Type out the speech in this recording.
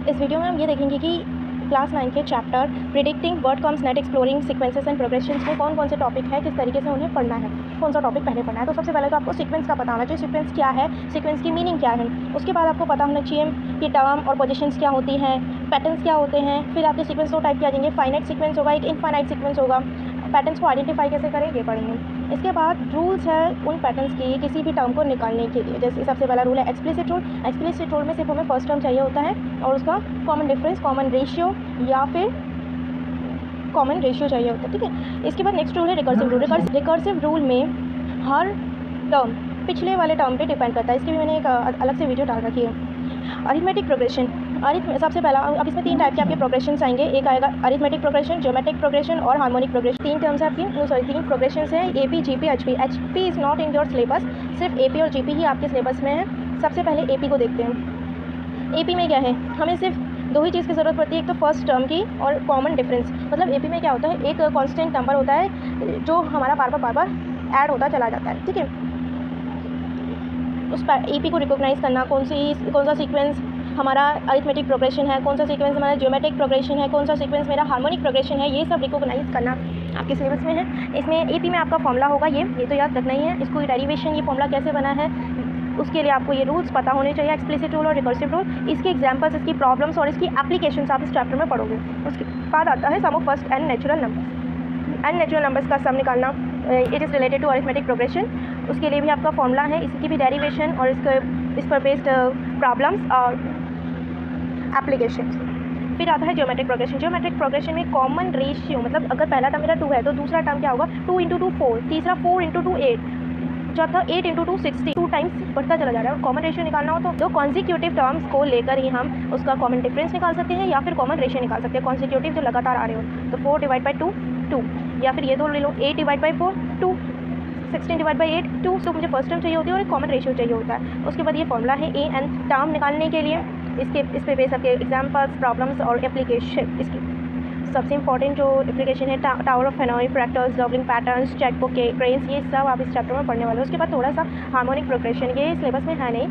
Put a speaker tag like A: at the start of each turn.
A: इस वीडियो में हम ये देखेंगे कि क्लास 9 के chapter predicting word comes net exploring sequences and progressions में कौन कौन से टॉपिक है, किस तरीके से उन्हें पढ़ना है, कौन सा टॉपिक पहले पढ़ना है। तो सबसे पहले तो आपको सीक्वेंस का पता होना चाहिए, सीक्वेंस क्या है, सीक्वेंस की मीनिंग क्या है। उसके बाद आपको पता होना चाहिए कि टर्म और पोजीशंस क्या होती हैं, पैटर्न्स क्या होते हैं। फिर आपके सीक्वेंस दो टाइप के आ जाएंगे, फाइनाइट सीक्वेंस होगा, एक इनफाइनाइट सीक्वेंस होगा। पैटर्न्स को आइडेंटिफाई कैसे करें ये पढ़ेंगे। इसके बाद रूल्स है उन पैटर्न्स की किसी भी टर्म को निकालने के लिए। जैसे सबसे पहला रूल है एक्सप्लिसिट रूल। एक्सप्लिसिट रूल में सिर्फ हमें फर्स्ट टर्म चाहिए होता है और उसका कॉमन डिफरेंस, कॉमन रेशियो या फिर कॉमन रेशियो चाहिए होता है, ठीक है। इसके बाद नेक्स्ट रूल है रिकर्सिव रूल। रिकर्सिव रूल में हर टर्म पिछले वाले टर्म पे डिपेंड करता है। इसकी भी मैंने एक अलग से वीडियो डाल रखी है। अरिथमेटिक प्रोग्रेशन, सबसे पहला अब इसमें तीन टाइप के आपके प्रोग्रेशन आएंगे। एक आएगा अरिथमेटिक प्रोग्रेशन, ज्योमेट्रिक प्रोग्रेशन और हार्मोनिक प्रोग्रेशन। तीन टर्म्स है आपकी, तीन प्रोग्रेशन है, AP, GP, HP। HP is not in your syllabus, सिर्फ AP और GP ही आपके सिलेबस में है। सबसे पहले AP को देखते हैं। AP में क्या है, हमें सिर्फ दो ही चीज़ की ज़रूरत पड़ती है, एक तो फर्स्ट टर्म की और कॉमन डिफरेंस। मतलब AP में क्या होता है, एक कांस्टेंट नंबर होता है जो हमारा बार बार ऐड होता चला जाता है, ठीक है। उस AP को रिकॉग्नाइज़ करना, कौन सा सीक्वेंस हमारा अरिथमेटिक प्रोग्रेशन है, कौन सा सीक्वेंस हमारा ज्योमेट्रिक प्रोग्रेशन है, कौन सा सीक्वेंस मेरा हार्मोनिक प्रोग्रेशन है, ये सब रिकॉग्नाइज़ करना आपके सिलेबस में है। इसमें AP में आपका फॉर्मूला होगा ये तो याद रखना ही है। इसको डेरिवेशन, ये फॉर्मूला कैसे बना है उसके लिए आपको ये रूल्स पता होने चाहिए, एक्सप्लिसिट रूल और रिकर्सिव रूल। इसके एग्जांपल्स, इसकी प्रॉब्लम्स और इसकी एप्लीकेशंस आप इस चैप्टर में पढ़ोगे। उसके बाद आता है sum of first n natural numbers. N natural numbers का सम निकालना, it is related to arithmetic progression. उसके लिए भी आपका फॉर्मूला है, इसकी भी डेरिवेशन और इस पर बेस्ड प्रॉब्लम्स और एप्लीकेशन। फिर आता है ज्योमेट्रिक प्रोग्रेशन। ज्योमेट्रिक प्रोग्रेशन में कॉमन रेशियो, मतलब अगर पहला टर्म मेरा 2 है तो दूसरा टर्म क्या होगा, 2 × 2 4, तीसरा 4 × 2 8, चौथा 8 × 2 60, 2 टाइम्स बढ़ता चला जा रहा है। और कॉमन रेशियो निकालना हो तो दो कॉन्सिक्यूटिव टर्म्स को लेकर ही हम उसका कॉमन डिफरेंस निकाल सकते हैं या फिर कॉमन रेशियो निकाल सकते हैं। कॉन्सिक्यूटिव जो लगातार आ रहे हो तो 4 / 2 2, या फिर ये दो ले लो 8 / 4 2, 16 / 8 2। तो मुझे फर्स्ट टर्म चाहिए होती है और एक कॉमन रेशियो चाहिए होता है। उसके बाद ये फॉर्मूला है AN टर्म निकालने के लिए। इस पे बेस आपके एग्जाम्पल्स, प्रॉब्लम्स और एप्लीकेशन। इसकी सबसे इंपॉर्टेंट जो एप्लीकेशन है tower of Hanoi, fractals, doubling patterns, checkbook के क्रेन्स, ये सब आप इस चैप्टर में पढ़ने वाले हो। उसके बाद थोड़ा सा हार्मोनिक प्रोग्रेशन, ये सिलेबस में है नहीं,